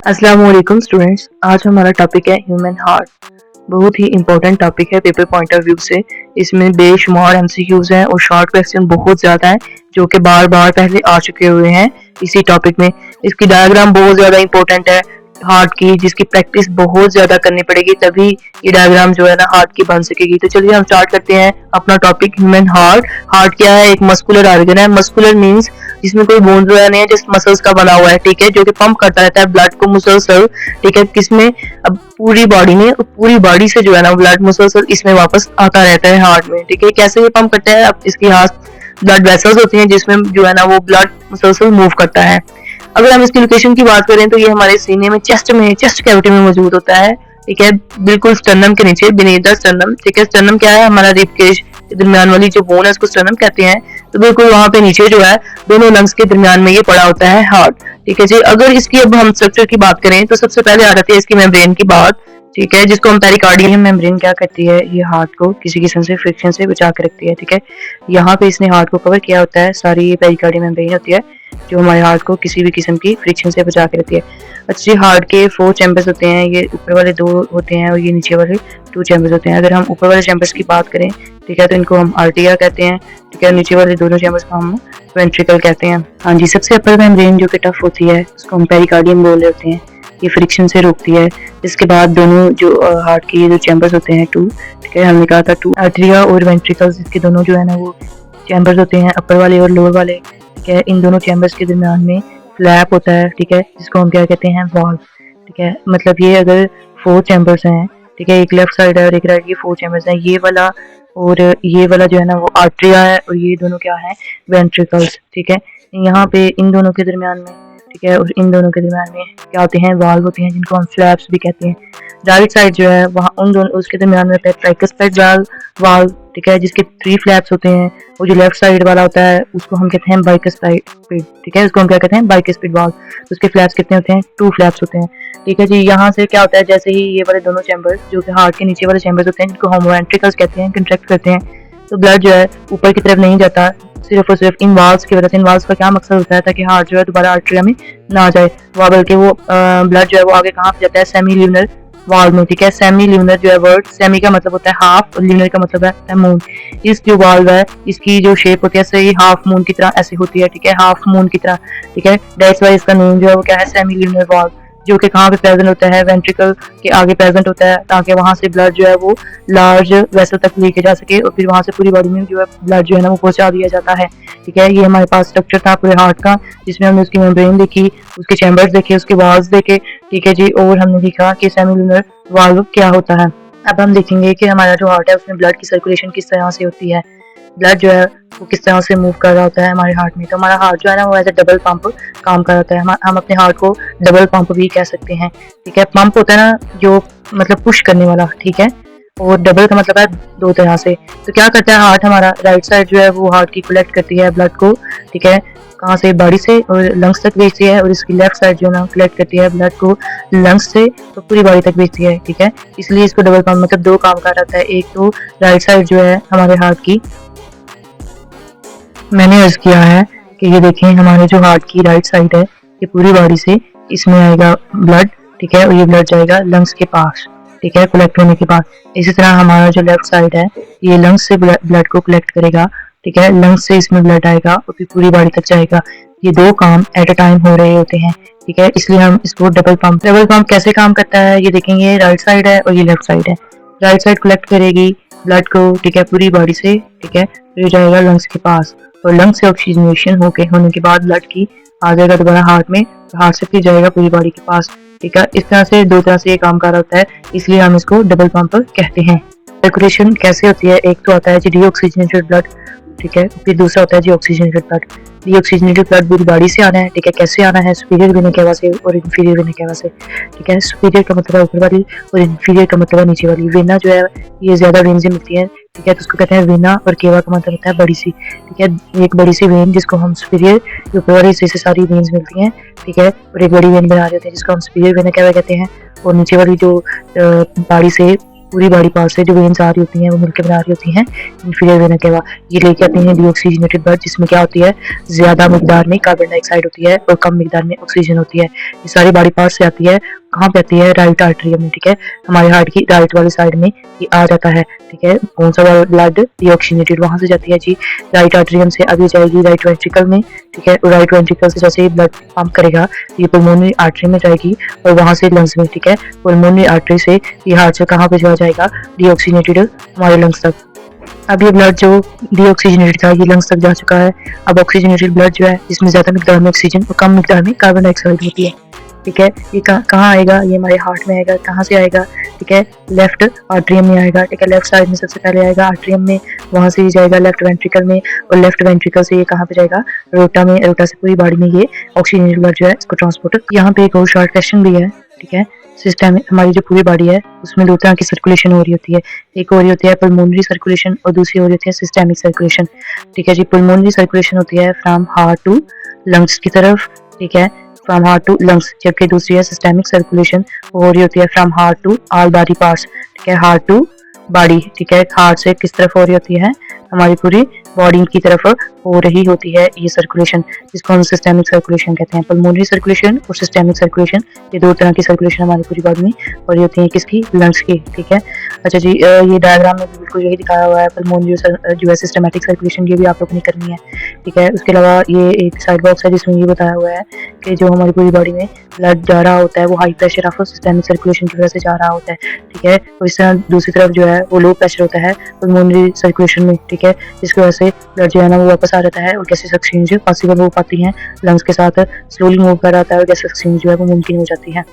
अस्सलाम वालेकुम स्टूडेंट्स। आज हमारा टॉपिक है ह्यूमन हार्ट। बहुत ही इम्पोर्टेंट टॉपिक है पेपर पॉइंट ऑफ व्यू से। इसमें बेशुमार एमसीक्यूज हैं और शॉर्ट क्वेश्चन बहुत ज़्यादा हैं जो कि बार बार पहले आ चुके हुए हैं इसी टॉपिक में। इसकी डायग्राम बहुत ज़्यादा इम्पोर्टेंट है हार्ट की, जिसकी प्रैक्टिस बहुत ज़्यादा करनी पड़ेगी, तभी ये डायग्राम जो है ना हार्ट की बन सकेगी। तो चलिए हम स्टार्ट करते हैं अपना टॉपिक ह्यूमन हार्ट। हार्ट क्या है? एक मस्कुलर ऑर्गन है। मस्कुलर मीन्स जिसमें कोई बोन्स वगैरह नहीं है, जस्ट मसल्स का बना हुआ है, ठीक है, जो कि पंप करता रहता है ब्लड को मुसलसल, ठीक है। किसमें? अब पूरी बॉडी में, पूरी बॉडी से जो है ना ब्लड मुसलसल इसमें वापस आता रहता है हार्ट में, ठीक है। कैसे ये पंप करता है? अब इसकी हाथ ब्लड वेसल्स होती हैं जिसमें जो है ना वो ब्लड मुसलसल मूव करता है। अगर हम इसकी लोकेशन की बात करें तो ये हमारे सीने में, चेस्ट कैविटी में मौजूद होता है, ठीक है, बिल्कुल स्टर्नम के नीचे, बीनीथ द स्टर्नम, ठीक है। स्टर्नम क्या है? हमारा रिब केज के दरमियान वाली जो बोन है उसको स्टर्नम कहते हैं। तो बिल्कुल वहां पे नीचे जो है दोनों लंग्स के दरमियान में ये पड़ा होता है हार्ट, ठीक है जी। अगर इसकी अब हम स्ट्रक्चर की बात करें तो सबसे पहले आ जाती है इसकी मेम्ब्रेन की बात, ठीक है, जिसको हम पेरिकार्डियम। मेम्ब्रेन क्या करती है? ये हार्ट को किसी किस्म से फ्रिक्शन से बचा के रखती है, ठीक है। यहाँ पे इसने हार्ट को कवर किया होता है, सारी ये पेरिकार्डियम मेम्ब्रेन होती है जो हमारे हार्ट को किसी भी किस्म की फ्रिक्शन से बचा के रखती है। अच्छी, हार्ट के 4 चैम्बर्स होते हैं, ये ऊपर वाले 2 होते हैं और ये नीचे वाले 2 चैम्बर्स होते हैं। अगर हम ऊपर वाले चैम्बर्स की बात करें, ठीक है, तो इनको हम आर्टिया कहते हैं, ठीक है। नीचे वाले दोनों चैम्बर्स को हम वेंट्रिकल कहते हैं। हाँ जी, सबसे अपर मेम्ब्रेन जो कि टफ होती है उसको हम पेरिकार्डियम बोल रहे होते हैं, ये फ्रिक्शन से रोकती है। इसके बाद दोनों जो हार्ट के ये जो चैम्बर्स होते हैं 2, ठीक है, हमने कहा था 2, आर्टरिया और वेंट्रिकल्स, इसके दोनों जो है ना वो चैम्बर्स होते हैं, अपर वाले और लोअर वाले, ठीक है। इन दोनों चैम्बर्स के दरमियान में फ्लैप होता है, ठीक है, जिसको हम क्या कहते हैं? वाल्व, ठीक है। मतलब ये अगर 4 चैम्बर्स हैं, ठीक है, एक लेफ्ट साइड है और एक राइट, ये 4 चैम्बर्स हैं, ये वाला और ये वाला जो है ना वो आर्टरिया है और ये दोनों क्या है? वेंट्रिकल्स, ठीक है। यहाँ पे इन दोनों के दरमियान में, ठीक है, और इन दोनों के दरमियान में क्या होते हैं? वाल्व होते हैं, जिनको हम फ्लैप्स भी कहते हैं। राइट साइड जो है वहाँ उन दोनों, उसके दरमियान में ट्राइकस्पिड वाल्व, ठीक है, जिसके 3 फ्लैप्स होते हैं। और जो लेफ्ट साइड वाला होता है उसको हम कहते हैं बाइकस्पिड, ठीक है, उसको हम क्या कहते हैं? Bicuspid valve. उसके फ्लैप्स कितने होते हैं? 2 फ्लैप्स होते हैं, ठीक है जी। यहाँ से क्या होता है, जैसे ही ये वाले दोनों चैम्बर्स जो कि हार्ट के नीचे वाले चैम्बर्स होते हैं, जिनको हम वेंट्रिकल्स कहते हैं, कंट्रैक्ट करते हैं, तो ब्लड जो है ऊपर की तरफ नहीं जाता, सिर्फ और सिर्फ इन वाल्व्स की वजह से। इन वाल्व्स का क्या मकसद होता है? ताकि हार्ट जो है दोबारा आर्टरिया में ना जाए, वह बल्कि वो ब्लड जो है वो आगे कहाँ पे जाता है? सेमी ल्यूनर वाल्व में, ठीक है। सेमी ल्यूनर जो है, वर्ड सेमी का मतलब होता है हाफ और ल्यूनर का मतलब है मून। इस जो वाल्व है इसकी जो शेप होती है सही हाफ मून की तरह ऐसी होती है, ठीक है, हाफ मून की तरह, ठीक है। दैट्स व्हाई इसका नेम जो है वो क्या है? सेमी ल्यूनर वाल्व, जो कि कहाँ पे प्रेजेंट होता है? वेंट्रिकल के आगे प्रेजेंट होता है, ताकि वहां से ब्लड जो है वो लार्ज वेसल तक लेके जा सके और फिर वहां से पूरी बॉडी में जो है ब्लड जो है ना वो पहुंचा दिया जाता है, ठीक है। ये हमारे पास स्ट्रक्चर था पूरे हार्ट का, जिसमें हमने उसकी मेम्ब्रेन देखी, उसके चैम्बर्स देखे, उसके वाल्व्स देखे, ठीक है जी, और हमने देखा कि सेमिलुनर वाल्व क्या होता है। अब हम देखेंगे कि हमारा जो हार्ट है उसमें ब्लड की सर्कुलेशन किस तरह से होती है, ब्लड जो है वो किस तरह से मूव कर रहा होता है हमारे हार्ट में। तो हमारा हार्ट जो है ना वो एज ए डबल पंप काम कर रहा होता है। हम अपने हार्ट को डबल पंप भी कह सकते हैं, ठीक है। पंप होता है ना जो मतलब पुश करने वाला, ठीक है, और डबल का मतलब है 2 तरह से। तो क्या करता है हार्ट हमारा? राइट साइड जो है वो हार्ट की कलेक्ट करती है ब्लड को, ठीक है, कहाँ से? बॉडी से, और लंग्स तक भेजती है। और इसकी लेफ्ट साइड जो है ना कलेक्ट करती है ब्लड को लंग्स से तो पूरी बॉडी तक भेजती है, ठीक है। इसलिए इसको डबल पंप मतलब 2 काम कर रहा है। एक तो राइट साइड जो है हमारे हार्ट की, मैंने अर्ज किया है कि ये देखें हमारे जो हार्ट की राइट साइड है ये पूरी बॉडी से इसमें आएगा ब्लड, ठीक है, और ये ब्लड जाएगा लंग्स के पास, ठीक है, कलेक्ट होने के बाद। इसी तरह हमारा जो लेफ्ट साइड है ये लंग्स से ब्लड को कलेक्ट करेगा, ठीक है, लंग्स से इसमें ब्लड आएगा और फिर पूरी बॉडी तक जाएगा। ये 2 काम एट अ टाइम हो रहे होते हैं, ठीक है, इसलिए हम इसको डबल पंप कैसे काम करता है ये देखेंगे। राइट साइड है और ये लेफ्ट साइड है। राइट साइड कलेक्ट करेगी ब्लड को, ठीक है, पूरी बॉडी से, ठीक है, फिर जाएगा लंग्स के पास और लंग्स से ऑक्सीजनेशन होने के बाद ब्लड की आ जाएगा दोबारा हार्ट में, तो हार्ट से फिर जाएगा पूरी बॉडी के पास, ठीक है। इस तरह से 2 तरह से ये काम कर रहा होता है, इसलिए हम इसको डबल पंप कहते हैं। सर्कुलेशन कैसे होती है? एक तो आता है जी डीऑक्सीजनेटेड ब्लड, ठीक है, फिर दूसरा होता है जी ऑक्सीजनेटेड ब्लड। डीऑक्सीजनेटेड ब्लड पूरी बॉडी से आना है, ठीक है। कैसे आना है? सुपीरियर वेना केवा से और इन्फीरियर वेना केवा से, ठीक है। सुपीरियर का मतलब है ऊपर वाली और इन्फीरियर का मतलब है नीचे वाली। वेना जो है ये ज्यादा वेन से मिलती है, ठीक है, तो उसको कहते हैं वेना, और केवा का मतलब होता है बड़ी सी, ठीक है। एक बड़ी सी वेन जिसको हम सुपीरियर, ऊपर वाली हिस्से से सारी वेन्स मिलती हैं, ठीक है, और एक बड़ी वेन बना देते हैं जिसको हम सुपीरियर वेना केवा कहते हैं। और नीचे वाली जो बॉडी से पूरी बॉडी पार्ट से जो वेन्स आ रही होती हैं वो मिलकर बना रही होती हैं इंफीरियर वेना केवा। ये लेके आती हैं डीऑक्सीजनेटेड ब्लड, जिसमें क्या होती है, ज़्यादा मिकदार में कार्बन डाइऑक्साइड होती है और कम मिकदार में ऑक्सीजन होती है। ये सारी बॉडी पार्ट से आती है, कहाँ पे आती है, राइट आर्टरियम में, ठीक है, हमारे हार्ट की राइट वाली साइड में ये आ जाता है, ठीक है। कौन सा वाला ब्लड डीऑक्सीजनेटेड वहां से जाती है जी राइट आर्टरियम से, अभी जाएगी राइट वेंट्रिकल में, ठीक है। राइट वेंट्रिकल से जैसे ये ब्लड पंप करेगा ये पल्मोनरी आर्टरी में जाएगी और वहां से लंग्स में, ठीक है। पल्मोनरी आर्टरी से ये हार्ट से कहाँ पे जाएगा, डीऑक्सीजनेटेड हमारे लंग्स तक। अब ये ब्लड जो डीऑक्सीजनेटेड था ये लंग्स तक जा चुका है। अब ऑक्सीजनेटेड ब्लड जो है इसमें ज्यादा मिकदार में ऑक्सीजन और कम मिकदार में कार्बन डाइऑक्साइड होती है, ठीक है। ये कहाँ आएगा, ये हमारे हार्ट में आएगा। कहाँ से आएगा, ठीक है, लेफ्ट आर्टरियम में आएगा, ठीक है। लेफ्ट साइड में सबसे पहले आएगा आर्टरियम में, वहां से ये जाएगा लेफ्ट वेंट्रिकल में और लेफ्ट वेंट्रिकल से ये कहाँ पे जाएगा, रोटा में। रोटा से पूरी बॉडी में ये ऑक्सीजनेटेड ब्लड जो है इसको ट्रांसपोर्ट। यहाँ पे एक और शॉर्ट क्वेश्चन भी है, ठीक है। सिस्टम हमारी जो पूरी बॉडी है उसमें दो तरह की सर्कुलेशन हो रही होती है, एक हो रही होती है पल्मोनरी सर्कुलेशन और दूसरी हो रही होती है सिस्टेमिक सर्कुलेशन, ठीक है जी। पल्मोनरी सर्कुलेशन होती है फ्रॉम हार्ट टू लंग्स की तरफ, ठीक है, फ्रॉम हार्ट टू लंग्स, जबकि दूसरी है सिस्टेमिक सर्कुलेशन, वो हो रही होती है from heart to all body parts, ठीक है, हार्ट टू बॉडी, ठीक है। हार्ट से किस तरफ हो रही होती है, हमारी पूरी बॉडी की तरफ हो रही होती है ये सर्कुलेशन, जिसको हम सिस्टेमिक सर्कुलेशन कहते हैं। पल्मोनरी सर्कुलेशन और सिस्टेमिक सर्कुलेशन ये दो तरह की सर्कुलेशन हमारी पूरी बॉडी में हो रही होती है, किसकी, लंग्स की, ठीक है। अच्छा जी, ये डायग्राम में बिल्कुल यही दिखाया हुआ है। पल्मोनरी जो है सिस्टमेटिक सर्कुलेशन, ये भी आप लोग ने करनी है, ठीक है। उसके अलावा ये एक साइड बॉक्स है जिसमें ये बताया हुआ है कि जो हमारी पूरी बॉडी में ब्लड जा रहा होता है वो high pressure of systemic circulation की वजह से जा रहा होता है, ठीक है। और इस तरह दूसरी तरफ जो है वो लो प्रेशर होता है पल्मोनरी सर्कुलेशन में, ठीक है, जिसकी वजह से ब्लड जो है ना वो वापस आ जाता है और गैसेस एक्सचेंज पॉसिबल हो पाती हैं लंग्स के साथ, स्लोली मूव कर रहा है और गैसेस एक्सचेंज जो है वो मुमकिन हो जाती है।